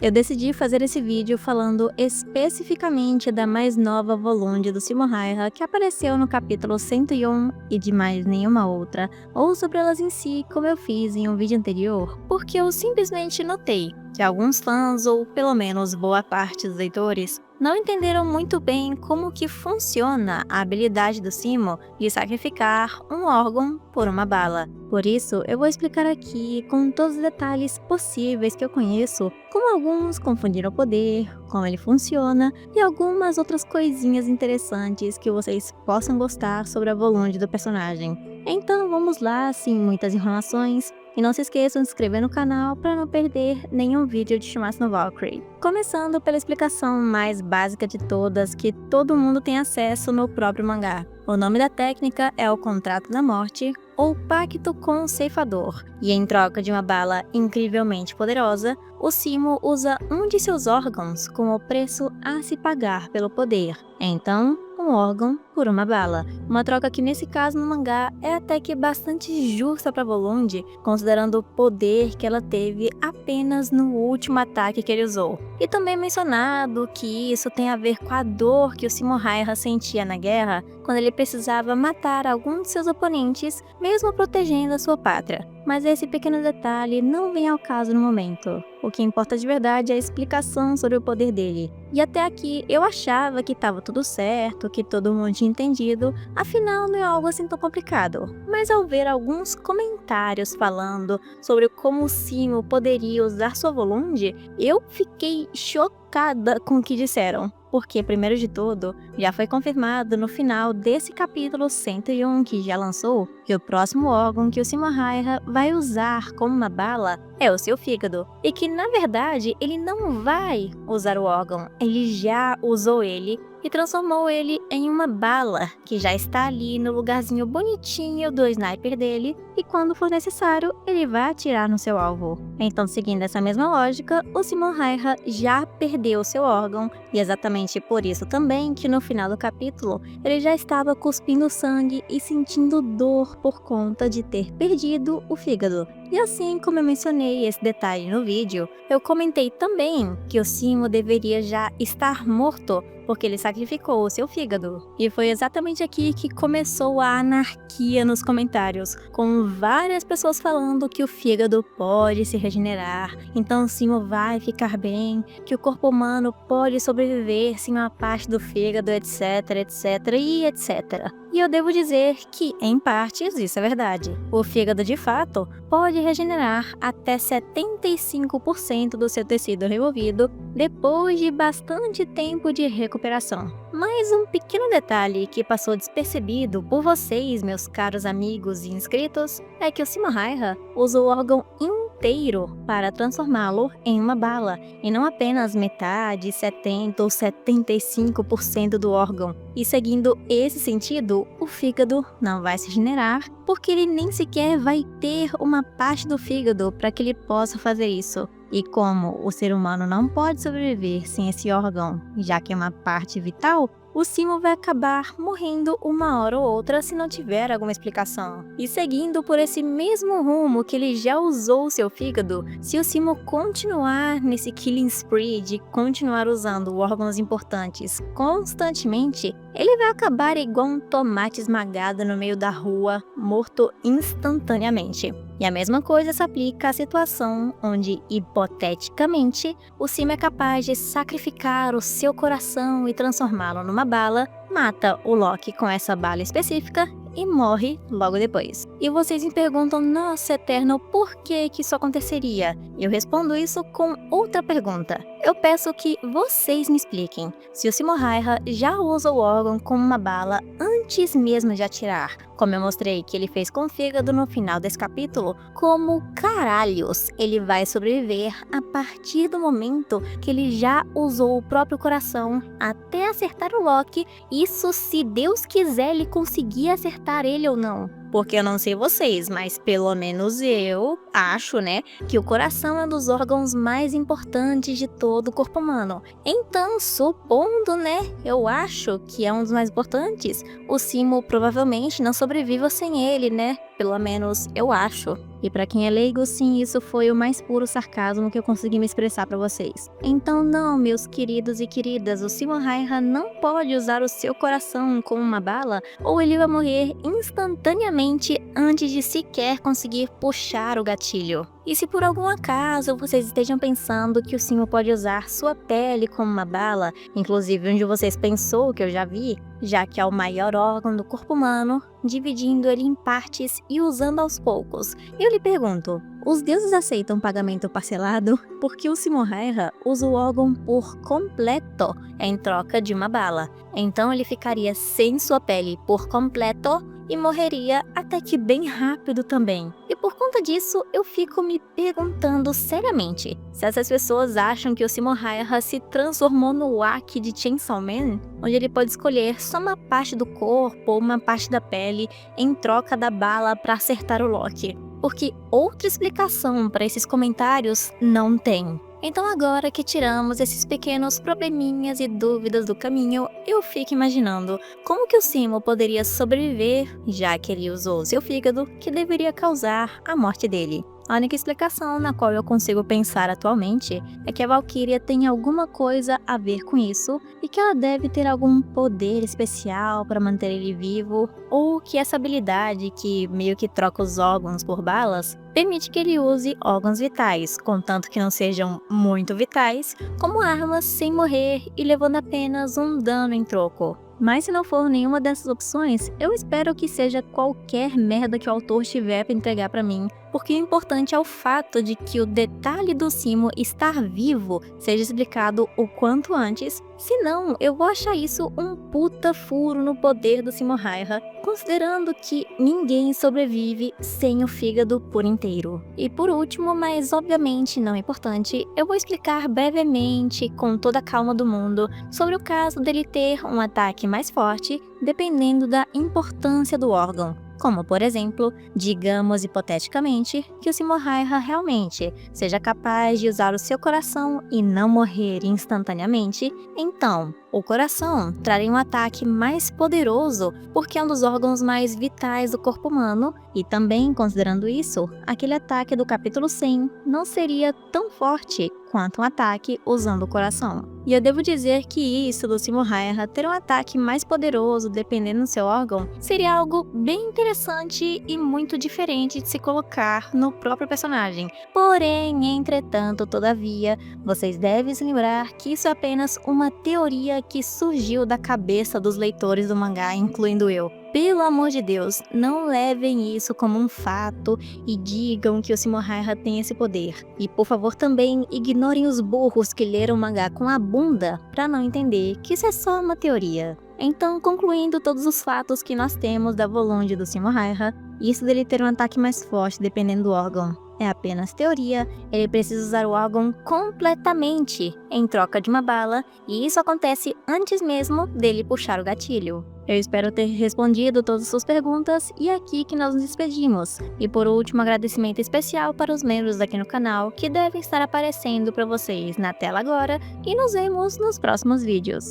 Eu decidi fazer esse vídeo falando especificamente da mais nova Volunde do Simo Häyhä que apareceu no capítulo 101 e de mais nenhuma outra, ou sobre elas em si, como eu fiz em um vídeo anterior, porque eu simplesmente notei que alguns fãs, ou pelo menos boa parte dos leitores, não entenderam muito bem como que funciona a habilidade do Simo de sacrificar um órgão por uma bala. Por isso, eu vou explicar aqui com todos os detalhes possíveis que eu conheço, como alguns confundiram o poder, como ele funciona e algumas outras coisinhas interessantes que vocês possam gostar sobre a Volunde do personagem. Então vamos lá, sem muitas enrolações. E não se esqueçam de se inscrever no canal para não perder nenhum vídeo de Shimatsu no Valkyrie. Começando pela explicação mais básica de todas, que todo mundo tem acesso no próprio mangá. O nome da técnica é o Contrato da Morte, ou Pacto com o Ceifador, e em troca de uma bala incrivelmente poderosa, o Simo usa um de seus órgãos como preço a se pagar pelo poder. Então, um órgão por uma bala. Uma troca que nesse caso no mangá é até que bastante justa para Volunde, considerando o poder que ela teve apenas no último ataque que ele usou. E também mencionado que isso tem a ver com a dor que o Simo Häyhä sentia na guerra, quando ele precisava matar algum de seus oponentes, mesmo protegendo a sua pátria. Mas esse pequeno detalhe não vem ao caso no momento. O que importa de verdade é a explicação sobre o poder dele. E até aqui eu achava que estava tudo certo, que todo mundo tinha entendido, afinal não é algo assim tão complicado. Mas ao ver alguns comentários falando sobre como o Simo poderia usar sua Volunde, eu fiquei chocada com o que disseram. Porque, primeiro de tudo, já foi confirmado no final desse capítulo 101 que já lançou, que o próximo órgão que o Simo Häyhä vai usar como uma bala é o seu fígado. E que, na verdade, ele não vai usar o órgão, ele já usou ele e transformou ele em uma bala, que já está ali no lugarzinho bonitinho do sniper dele, e quando for necessário, ele vai atirar no seu alvo. Então, seguindo essa mesma lógica, o Simo Häyhä já perdeu seu órgão, e exatamente por isso também que no final do capítulo, ele já estava cuspindo sangue e sentindo dor por conta de ter perdido o fígado. E assim como eu mencionei esse detalhe no vídeo, eu comentei também que o Simo deveria já estar morto porque ele sacrificou o seu fígado. E foi exatamente aqui que começou a anarquia nos comentários, com várias pessoas falando que o fígado pode se regenerar, então o Simo vai ficar bem, que o corpo humano pode sobreviver sem uma parte do fígado, etc, etc e etc. E eu devo dizer que, em partes, isso é verdade. O fígado, de fato, pode regenerar até 75% do seu tecido removido depois de bastante tempo de recuperação. Mas um pequeno detalhe que passou despercebido por vocês, meus caros amigos e inscritos, é que o Simo Häyhä usa o órgão inteiro para transformá-lo em uma bala, e não apenas metade, 70% ou 75% do órgão. E seguindo esse sentido, o fígado não vai se regenerar, porque ele nem sequer vai ter uma parte do fígado para que ele possa fazer isso. E como o ser humano não pode sobreviver sem esse órgão, já que é uma parte vital, o Simo vai acabar morrendo uma hora ou outra se não tiver alguma explicação. E seguindo por esse mesmo rumo que ele já usou o seu fígado, se o Simo continuar nesse killing spree de continuar usando órgãos importantes constantemente, ele vai acabar igual um tomate esmagado no meio da rua, morto instantaneamente. E a mesma coisa se aplica à situação onde, hipoteticamente, o Simo é capaz de sacrificar o seu coração e transformá-lo numa bala, mata o Loki com essa bala específica e morre logo depois. E vocês me perguntam, nossa, Eternal, por que isso aconteceria? Eu respondo isso com outra pergunta. Eu peço que vocês me expliquem se o Simo Häyhä já usa o órgão como uma bala antes mesmo de atirar, como eu mostrei que ele fez com o fígado no final desse capítulo, como caralhos ele vai sobreviver a partir do momento que ele já usou o próprio coração até acertar o Loki, isso se Deus quiser ele conseguir acertar ele ou não. Porque eu não sei vocês, mas pelo menos eu acho, né, que o coração é um dos órgãos mais importantes de todo o corpo humano. Então, supondo, né, eu acho que é um dos mais importantes, o Simo provavelmente não sobrevive sobrevivo sem ele, né? Pelo menos eu acho. E pra quem é leigo, sim, isso foi o mais puro sarcasmo que eu consegui me expressar pra vocês. Então não, meus queridos e queridas, o Simo Häyhä não pode usar o seu coração como uma bala, ou ele vai morrer instantaneamente antes de sequer conseguir puxar o gatilho. E se por algum acaso vocês estejam pensando que o Simo pode usar sua pele como uma bala, inclusive onde vocês pensou que eu já vi, já que é o maior órgão do corpo humano, dividindo ele em partes e usando aos poucos. Eu lhe pergunto, os deuses aceitam pagamento parcelado? Porque o Simo Häyhä usa o órgão por completo em troca de uma bala. Então ele ficaria sem sua pele por completo e morreria até que bem rápido também. E por conta disso, eu fico me perguntando seriamente se essas pessoas acham que o Simo Häyhä se transformou no Aki de Chainsaw Man, onde ele pode escolher só uma parte do corpo ou uma parte da pele em troca da bala para acertar o Loki. Porque outra explicação para esses comentários não tem. Então agora que tiramos esses pequenos probleminhas e dúvidas do caminho, eu fico imaginando como que o Simo poderia sobreviver, já que ele usou seu fígado, que deveria causar a morte dele. A única explicação na qual eu consigo pensar atualmente é que a Valkyria tem alguma coisa a ver com isso e que ela deve ter algum poder especial para manter ele vivo, ou que essa habilidade que meio que troca os órgãos por balas permite que ele use órgãos vitais, contanto que não sejam muito vitais, como armas sem morrer e levando apenas um dano em troco. Mas se não for nenhuma dessas opções, eu espero que seja qualquer merda que o autor tiver para entregar para mim, porque o importante é o fato de que o detalhe do Simo estar vivo seja explicado o quanto antes, senão eu vou achar isso um puta furo no poder do Simo Häyhä, considerando que ninguém sobrevive sem o fígado por inteiro. E por último, mas obviamente não importante, eu vou explicar brevemente, com toda a calma do mundo, sobre o caso dele ter um ataque mais forte, dependendo da importância do órgão. Como, por exemplo, digamos hipoteticamente que o Simo Häyhä realmente seja capaz de usar o seu coração e não morrer instantaneamente, então o coração traria um ataque mais poderoso porque é um dos órgãos mais vitais do corpo humano, e também, considerando isso, aquele ataque do capítulo 100 não seria tão forte quanto um ataque usando o coração. E eu devo dizer que isso do Simo Häyhä ter um ataque mais poderoso dependendo do seu órgão seria algo bem interessante e muito diferente de se colocar no próprio personagem. Porém, entretanto, todavia, vocês devem se lembrar que isso é apenas uma teoria que surgiu da cabeça dos leitores do mangá, incluindo eu. Pelo amor de Deus, não levem isso como um fato e digam que o Simo Häyhä tem esse poder. E por favor também ignorem os burros que leram o mangá com a bunda para não entender que isso é só uma teoria. Então, concluindo todos os fatos que nós temos da Volonde do Simo Häyhä, isso dele ter um ataque mais forte dependendo do órgão é apenas teoria, ele precisa usar o órgão completamente em troca de uma bala, e isso acontece antes mesmo dele puxar o gatilho. Eu espero ter respondido todas as suas perguntas e é aqui que nós nos despedimos. E por último, agradecimento especial para os membros aqui no canal que devem estar aparecendo para vocês na tela agora, e nos vemos nos próximos vídeos.